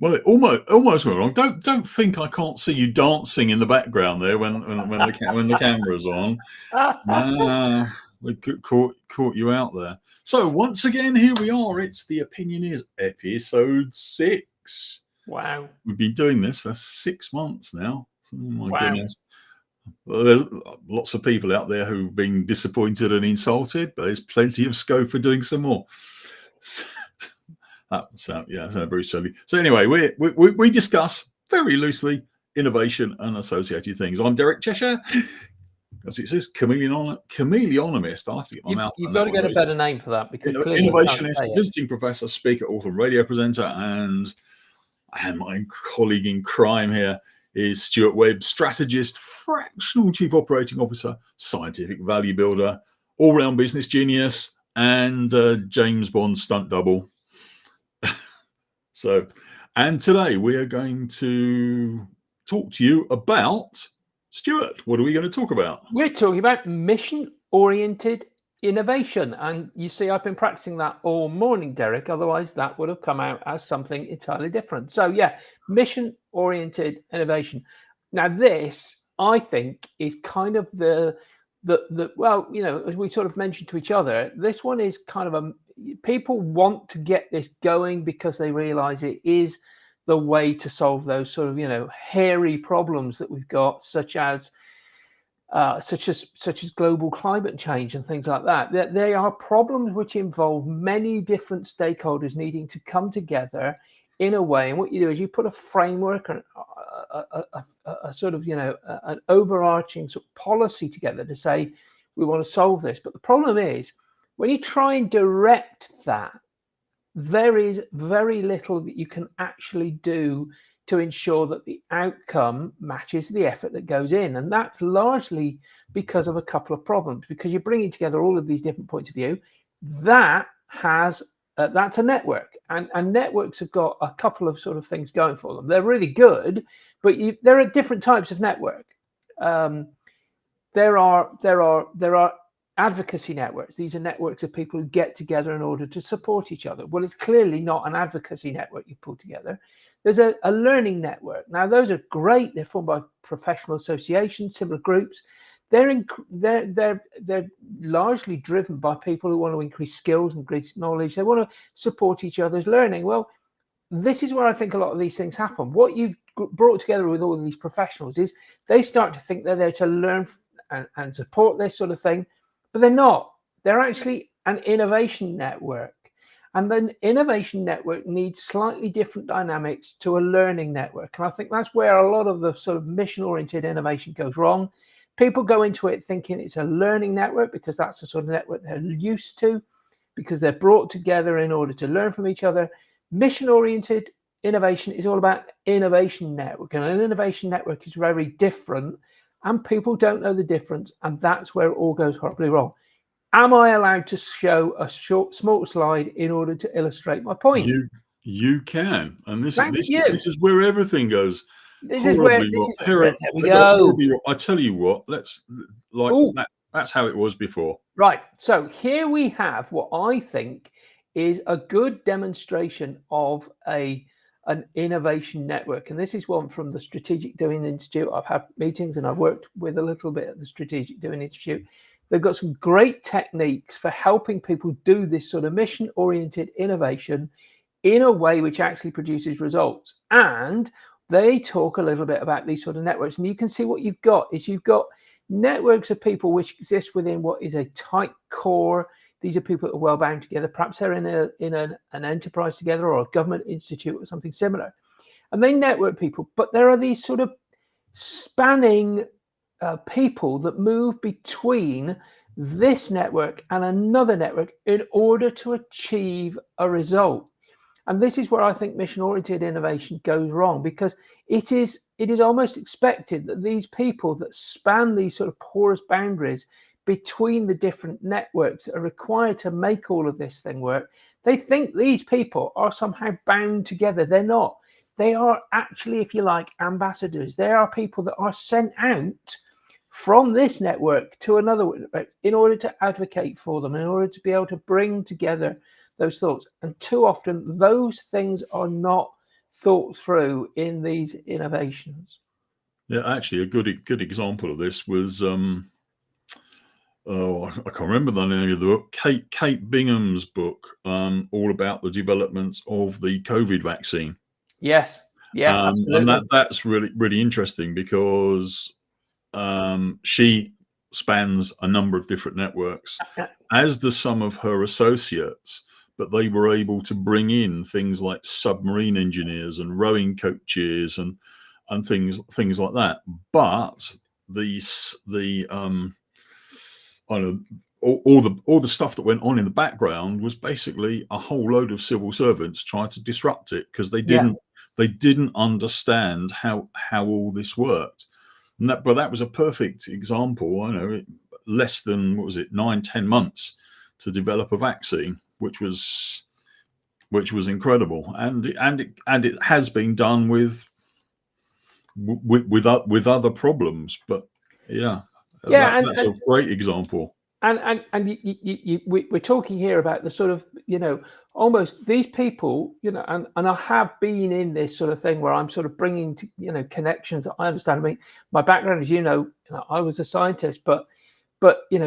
Well, it almost went wrong. Don't think I can't see you dancing in the background there when the camera's on. Ah, we caught you out there. So once again, here we are. It's the Opinioneers episode 6. Wow. We've been doing this for 6 months now. Oh my Wow. goodness. Well, there's lots of people out there who've been disappointed and insulted, but there's plenty of scope for doing some more. That sounds very silly. So anyway, we discuss very loosely innovation and associated things. I'm Derek Cheshire. As it says, chameleonomist. I have to get my mouth. You've got to get a better name for that, because clearly innovationist, visiting professor, speaker, author, and radio presenter, and my colleague in crime here is Stuart Webb, strategist, fractional chief operating officer, scientific value builder, all-round business genius, and James Bond stunt double. And today we are going to talk to you about, Stuart, what are we going to talk about? We're talking about mission oriented innovation. And you see, I've been practicing that all morning, Derek. Otherwise, that would have come out as something entirely different. So yeah, mission oriented innovation. Now, this, I think, is kind of the well, you know, as we sort of mentioned to each other, this one is kind of people want to get this going because they realize it is the way to solve those sort of, you know, hairy problems that we've got, such as global climate change and things like that. They are problems which involve many different stakeholders needing to come together in a way. And what you do is you put a framework, a sort of, you know, an overarching sort of policy together to say, we want to solve this. But the problem is, when you try and direct that, there is very little that you can actually do to ensure that the outcome matches the effort that goes in. And that's largely because of a couple of problems, because you're bringing together all of these different points of view. That's a network, and networks have got a couple of sort of things going for them. They're really good, but there are different types of network. There are advocacy networks. These are networks of people who get together in order to support each other. Well, it's clearly not an advocacy network you've pulled together. There's a learning network. Now, those are great. They're formed by professional associations, similar groups. They're largely driven by people who want to increase skills and increase knowledge. They want to support each other's learning. Well, this is where I think a lot of these things happen. What you've brought together with all of these professionals is they start to think they're there to learn and support this sort of thing, but they're not. They're actually an innovation network. And then innovation network needs slightly different dynamics to a learning network. And I think that's where a lot of the sort of mission-oriented innovation goes wrong. People go into it thinking it's a learning network because that's the sort of network they're used to, because they're brought together in order to learn from each other. Mission-oriented innovation is all about innovation network. And an innovation network is very different, and people don't know the difference. And that's where it all goes horribly wrong. Am I allowed to show a small slide in order to illustrate my point? You can, and this is where everything goes. This is where there we go. I tell you what, that's how it was before. Right. So here we have what I think is a good demonstration of an innovation network, and this is one from the Strategic Doing Institute. I've had meetings and I've worked with a little bit at the Strategic Doing Institute. They've got some great techniques for helping people do this sort of mission-oriented innovation in a way which actually produces results. And they talk a little bit about these sort of networks. And you can see what you've got networks of people which exist within what is a tight core. These are people that are well bound together. Perhaps they're in an enterprise together, or a government institute or something similar. And they network people. But there are these sort of spanning people that move between this network and another network in order to achieve a result. And this is where I think mission-oriented innovation goes wrong, because it is almost expected that these people that span these sort of porous boundaries between the different networks that are required to make all of this thing work, they think these people are somehow bound together. They're not. They are actually, if you like, ambassadors. They are people that are sent out from this network to another in order to advocate for them, in order to be able to bring together those thoughts. And too often those things are not thought through in these innovations. Yeah, actually, a good example of this was I can't remember the name of the book. Kate Bingham's book, all about the developments of the COVID vaccine. Yes. Yeah, And absolutely. that's really interesting because she spans a number of different networks, as do some of her associates, but they were able to bring in things like submarine engineers and rowing coaches and things like that. But the I don't know, all the stuff that went on in the background was basically a whole load of civil servants trying to disrupt it because they Yeah. didn't understand how all this worked. But that was a perfect example. I know less than, what was it, 9-10 months to develop a vaccine, which was incredible, and it has been done with other problems. But yeah, Yeah, that's a great example. and we're talking here about the sort of, almost these people, and I have been in this sort of thing where I'm sort of bringing to, connections that I understand. I mean, my background is, I was a scientist, but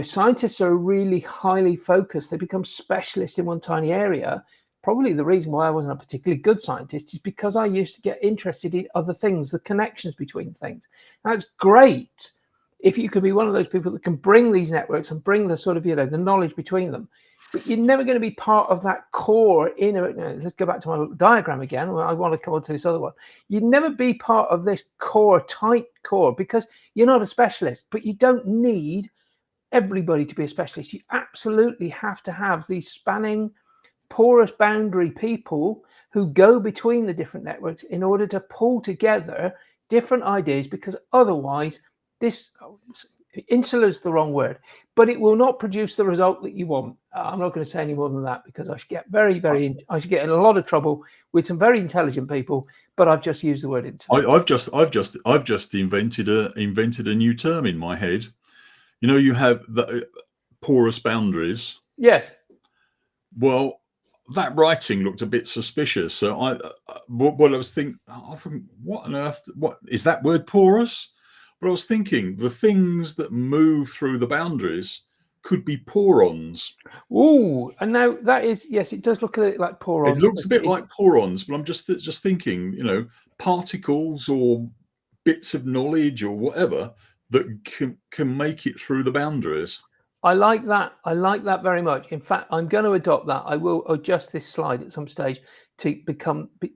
scientists are really highly focused. They become specialists in one tiny area. Probably the reason why I wasn't a particularly good scientist is because I used to get interested in other things, the connections between things. Now, it's great if you could be one of those people that can bring these networks and bring the sort of, the knowledge between them. But you're never going to be part of that core inner. Let's go back to my diagram again. I want to come on to this other one. You'd never be part of this core, tight core, because you're not a specialist. But you don't need everybody to be a specialist. You absolutely have to have these spanning, porous boundary people who go between the different networks in order to pull together different ideas, because otherwise insular is the wrong word, but it will not produce the result that you want. I'm not going to say any more than that because I should get I should get in a lot of trouble with some very intelligent people, but I've just used the word insular. I've just invented a new term in my head. You have the porous boundaries. Yes. Well, that writing looked a bit suspicious. So what I was thinking, what on earth? What is that word, porous? But I was thinking the things that move through the boundaries could be porons. Ooh, and now that is, yes, it does look a bit like porons. It looks a bit like porons, but I'm just thinking, particles or bits of knowledge or whatever that can make it through the boundaries. I like that. I like that very much. In fact, I'm going to adopt that. I will adjust this slide at some stage to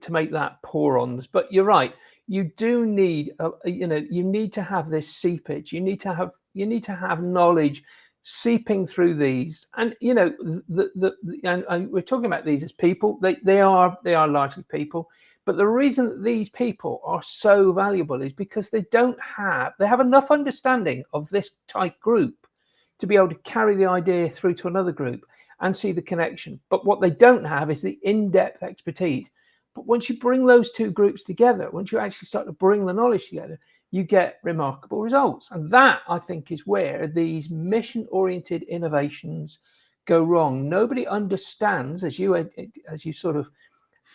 make that porons. But you're right. You do need, you need to have this seepage. You need to have knowledge seeping through these. And and we're talking about these as people. They are largely people. But the reason that these people are so valuable is because they have enough understanding of this tight group to be able to carry the idea through to another group and see the connection. But what they don't have is the in-depth expertise. But once you bring those two groups together, once you actually start to bring the knowledge together, you get remarkable results. And that, I think, is where these mission-oriented innovations go wrong. Nobody understands, as you sort of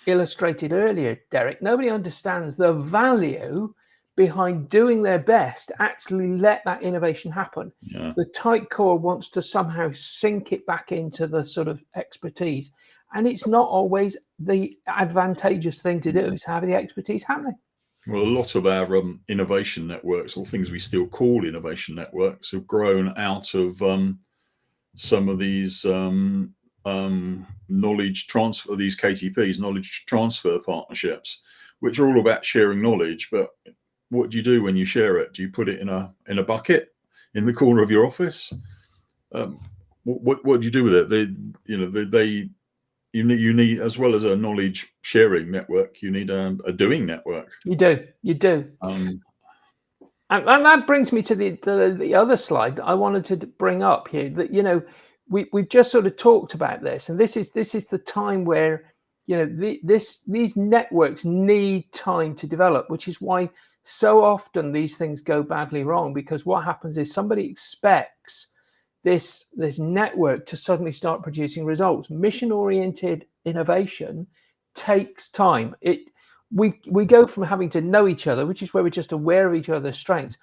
illustrated earlier, Derek, nobody understands the value behind doing their best to actually let that innovation happen. Yeah. The tight core wants to somehow sink it back into the sort of expertise. And it's not always the advantageous thing to do, is have the expertise happening. Well, a lot of our innovation networks, or things we still call innovation networks, have grown out of some of these knowledge transfer, these KTPs, knowledge transfer partnerships, which are all about sharing knowledge. But what do you do when you share it? Do you put it in a bucket in the corner of your office? What do you do with it? You need, as well as a knowledge sharing network, you need a doing network. You do. And that brings me to the other slide that I wanted to bring up here. That we've just sort of talked about this, and this is the time where these networks need time to develop, which is why so often these things go badly wrong, because what happens is somebody expects this network to suddenly start producing results. Mission-oriented innovation takes time. we go from having to know each other, which is where we're just aware of each other's strengths,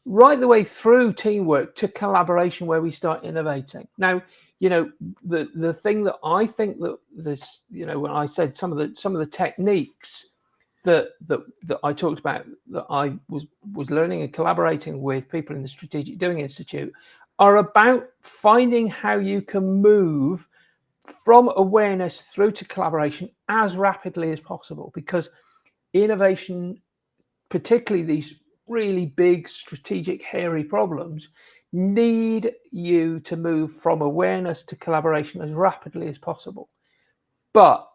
right the way through teamwork to collaboration, where we start innovating. Now, the thing that I think that this, when I said some of the techniques that I talked about, that I was learning and collaborating with people in the Strategic Doing Institute, are about finding how you can move from awareness through to collaboration as rapidly as possible, because innovation, particularly these really big, strategic, hairy problems, need you to move from awareness to collaboration as rapidly as possible. But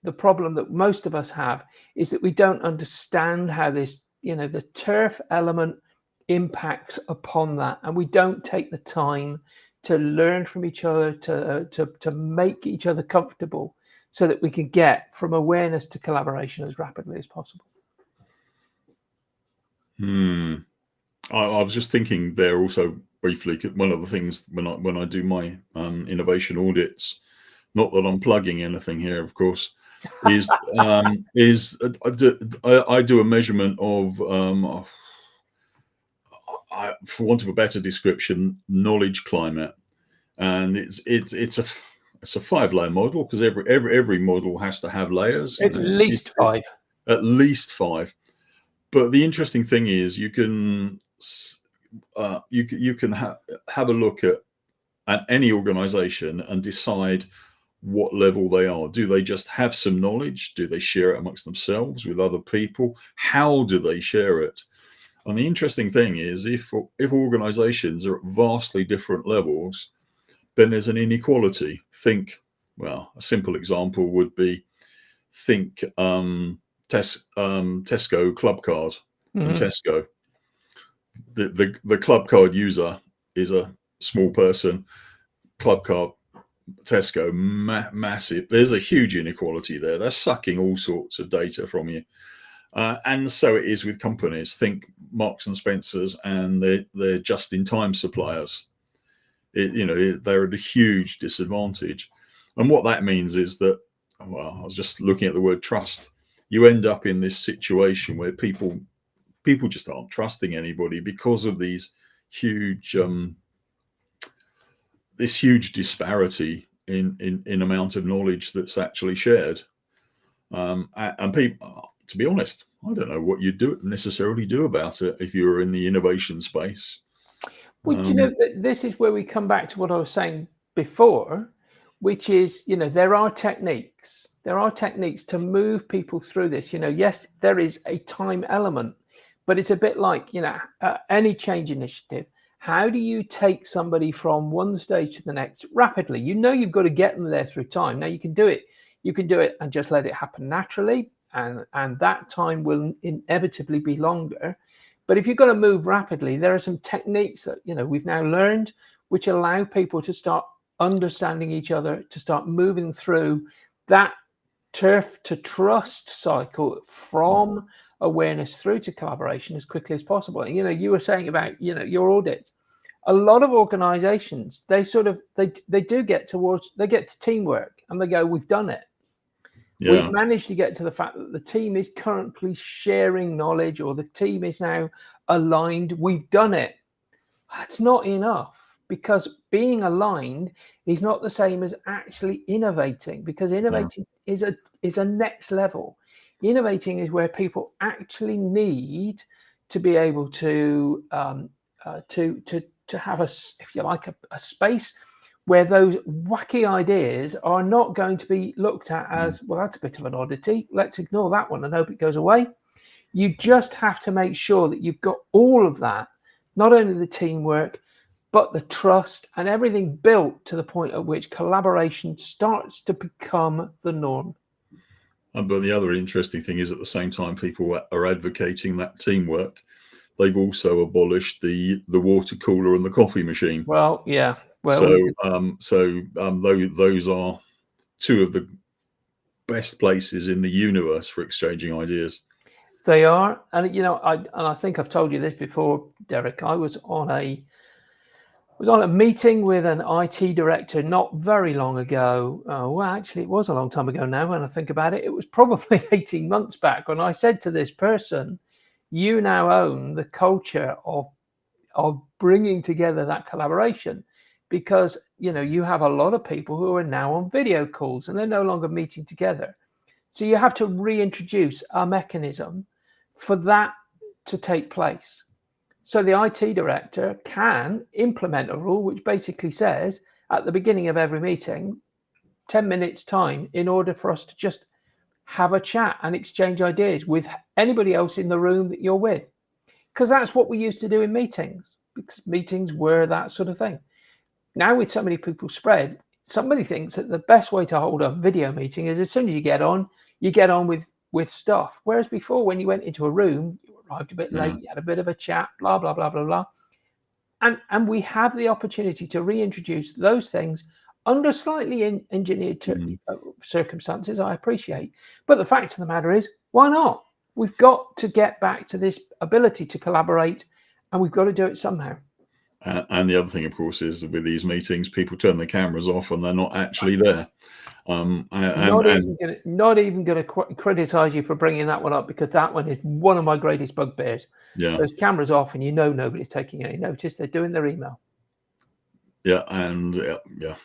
the problem that most of us have is that we don't understand how this, the turf element impacts upon that, and we don't take the time to learn from each other, to make each other comfortable, so that we can get from awareness to collaboration as rapidly as possible. I was just thinking there also briefly, one of the things when I do my innovation audits, not that I'm plugging anything here, of course, is I do a measurement of, for want of a better description, knowledge climate, and it's a 5-layer model, because every model has to have layers. At least 5. At least 5. But the interesting thing is, you can have a look at any organization and decide what level they are. Do they just have some knowledge? Do they share it amongst themselves, with other people? How do they share it? And the interesting thing is, if organizations are at vastly different levels, then there's an inequality. A simple example would be, Tesco club card. And Tesco, the club card user is a small person. Club card, Tesco, massive. There's a huge inequality there. They're sucking all sorts of data from you, and so it is with companies. Think Marks and Spencers and their just-in-time suppliers. They're at a huge disadvantage, and what that means is that, I was just looking at the word trust. You end up in this situation where people just aren't trusting anybody because of these huge this huge disparity in amount of knowledge that's actually shared. And people, to be honest, I don't know what you necessarily do about it if you're in the innovation space. Well, this is where we come back to what I was saying before, which is, there are techniques. There are techniques to move people through this. Yes, there is a time element, but it's a bit like, any change initiative. How do you take somebody from one stage to the next rapidly? You've got to get them there through time. Now, you can do it. You can do it and just let it happen naturally, and that time will inevitably be longer. But if you're going to move rapidly, there are some techniques that we've now learned, which allow people to start understanding each other, to start moving through that turf to trust cycle from awareness through to collaboration as quickly as possible. And, you were saying about, your audit. A lot of organizations, they get to teamwork, and they go, we've done it. Yeah. We've managed to get to the fact that the team is currently sharing knowledge, or the team is now aligned. We've done it. That's not enough, because being aligned is not the same as actually innovating, because innovating is a next level. Innovating is where people actually need to be able to have if you like, a space where those wacky ideas are not going to be looked at as, well, that's a bit of an oddity. Let's ignore that one and hope it goes away. You just have to make sure that you've got all of that, not only the teamwork, but the trust and everything built to the point at which collaboration starts to become the norm. But the other interesting thing is, at the same time people are advocating that teamwork, they've also abolished the water cooler and the coffee machine. Well, yeah. Well, those are two of the best places in the universe for exchanging ideas. They are, and I think I've told you this before, Derek. I was on was on a meeting with an IT director not very long ago. Well, actually, it was a long time ago now when I think about it. It was probably 18 months back when I said to this person, you now own the culture of bringing together that collaboration, because you have a lot of people who are now on video calls and they're no longer meeting together. So you have to reintroduce a mechanism for that to take place. So the IT director can implement a rule which basically says at the beginning of every meeting, 10 minutes time in order for us to just have a chat and exchange ideas with anybody else in the room that you're with. Because that's what we used to do in meetings, because meetings were that sort of thing. Now with so many people spread, somebody thinks that the best way to hold a video meeting is as soon as you get on with stuff. Whereas before, when you went into a room, you arrived a bit late, you had a bit of a chat, blah, blah, blah, blah, blah. And we have the opportunity to reintroduce those things under slightly engineered circumstances, I appreciate. But the fact of the matter is, why not? We've got to get back to this ability to collaborate, and we've got to do it somehow. And the other thing, of course, is that with these meetings, people turn their cameras off and they're not actually there. Not even going to criticize you for bringing that one up, because that one is one of my greatest bugbears. Yeah. Those cameras off and nobody's taking any notice. They're doing their email. Yeah. And yeah.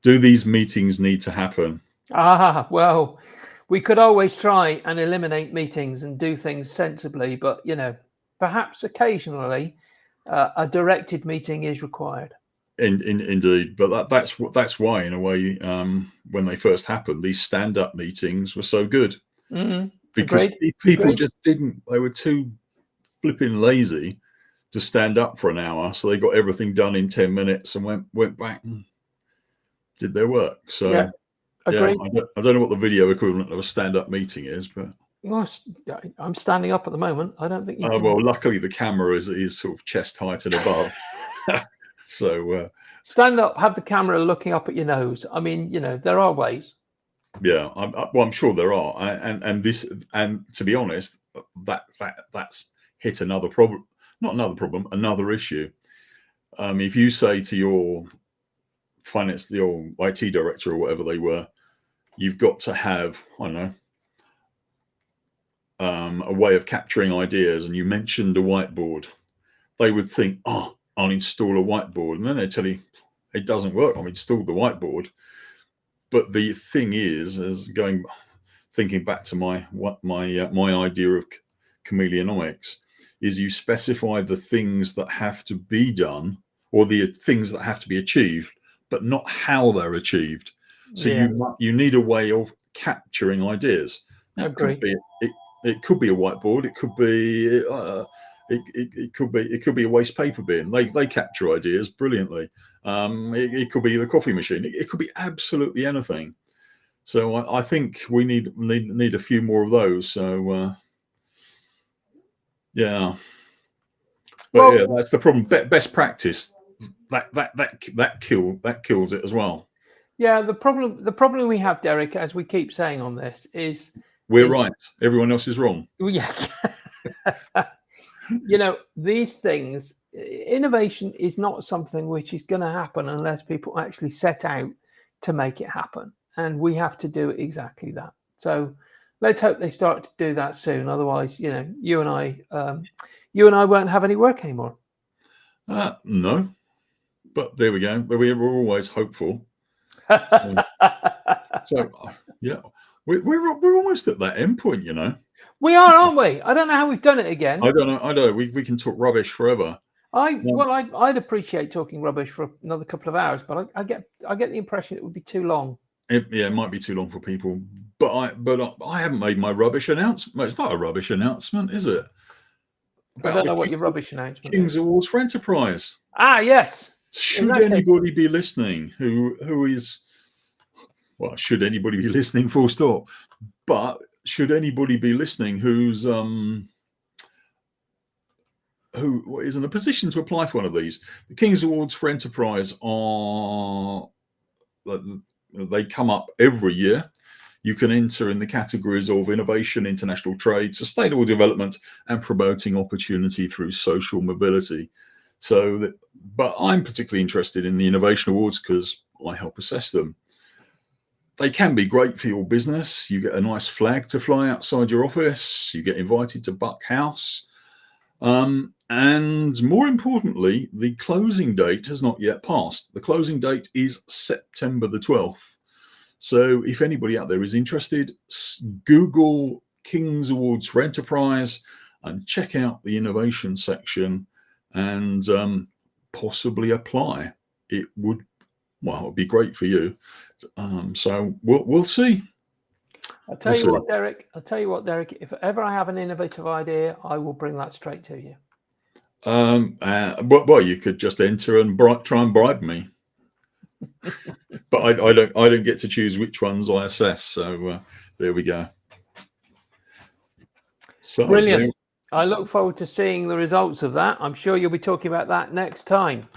Do these meetings need to happen? Well, we could always try and eliminate meetings and do things sensibly, but perhaps occasionally a directed meeting is required. Indeed, but that's why, in a way, when they first happened, these stand-up meetings were so good, because people just didn't. They were too flipping lazy to stand up for an hour, so they got everything done in 10 minutes and went back and did their work. So yeah, I don't know what the video equivalent of a stand-up meeting is, but well, I'm standing up at the moment. I don't think you can. Well, luckily the camera is sort of chest height and above. So stand up, have the camera looking up at your nose. I mean, there are ways. Yeah, I'm sure there are, and to be honest, that's hit another problem, not another problem, another issue. If you say to your your IT director or whatever they were, you've got to have, I don't know, a way of capturing ideas, and you mentioned a whiteboard, they would think, oh, I'll install a whiteboard, and then they tell you it doesn't work. I've installed the whiteboard. But the thing is thinking back to my idea of chameleonomics, is you specify the things that have to be done, or the things that have to be achieved, but not how they're achieved. So you need a way of capturing ideas. Now, it could be a whiteboard. It could be it could be a waste paper bin. They capture ideas brilliantly. It could be the coffee machine. It could be absolutely anything. So I think we need a few more of those. So yeah, but yeah, that's the problem. Best practice that kills it as well. Yeah, the problem we have, Derek, as we keep saying on this, is we're right. Everyone else is wrong. Yeah. These things, innovation is not something which is going to happen unless people actually set out to make it happen. And we have to do exactly that. So let's hope they start to do that soon. Otherwise, you and I won't have any work anymore. No, but there we go. We're always hopeful. So yeah, we're almost at that end point, We are, aren't we? I don't know how we've done it again. I don't know. We can talk rubbish forever. I'd appreciate talking rubbish for another couple of hours, but I get the impression it would be too long. It might be too long for people. But I haven't made my rubbish announcement. It's not a rubbish announcement, is it? I don't know what your rubbish announcement King's Awards for Enterprise. Yes. Should anybody be listening who is, well, should anybody be listening, full stop. But should anybody be listening who is in a position to apply for one of these, the King's Awards for Enterprise they come up every year. You can enter in the categories of innovation, international trade, sustainable development, and promoting opportunity through social mobility. So, but I'm particularly interested in the Innovation Awards because I help assess them. They can be great for your business. You get a nice flag to fly outside your office. You get invited to Buck House. And more importantly, the closing date has not yet passed. The closing date is September the 12th. So if anybody out there is interested, Google King's Awards for Enterprise and check out the innovation section and possibly apply. It would, well, it'd be great for you. So we'll see. I'll tell you what, Derek. If ever I have an innovative idea, I will bring that straight to you. Well, you could just enter and try and bribe me, but I don't get to choose which ones I assess. So there we go. So brilliant. I look forward to seeing the results of that. I'm sure you'll be talking about that next time.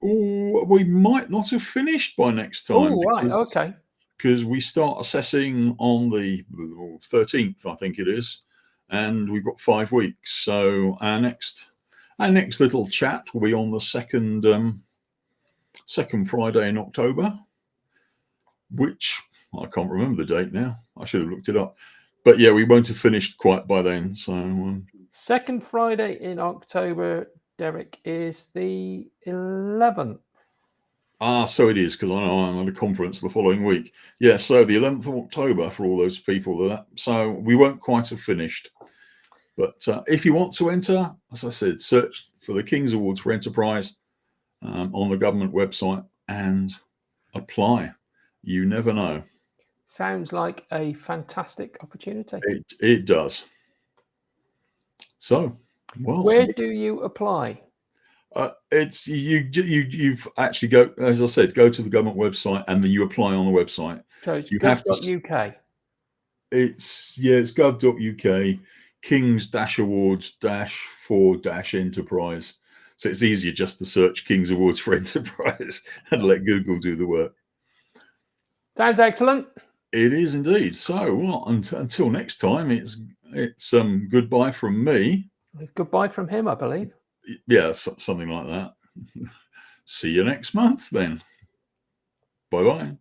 We might not have finished by next time. Oh, right. Okay. Because we start assessing on the 13th, I think it is, and we've got 5 weeks. So our next little chat will be on the second Friday in October, which I can't remember the date now. I should have looked it up. But yeah, we won't have finished quite by then. So second Friday in October, Derek, is the 11th. So it is, because I know I'm at a conference the following week. Yeah, so the 11th of October for all those people. So we won't quite have finished. But if you want to enter, as I said, search for the King's Awards for Enterprise on the government website and apply. You never know. Sounds like a fantastic opportunity. It does. So, well, where do you apply? It's you've actually go, as I said, go to the government website and then you apply on the website. So it's you have to. .uk. It's gov.uk, Kings-Awards-for-Enterprise. So it's easier just to search King's Awards for Enterprise and let Google do the work. Sounds excellent. It is indeed. So, well, until next time, it's goodbye from me. It's goodbye from him, I believe. Yeah, something like that. See you next month then. Bye-bye.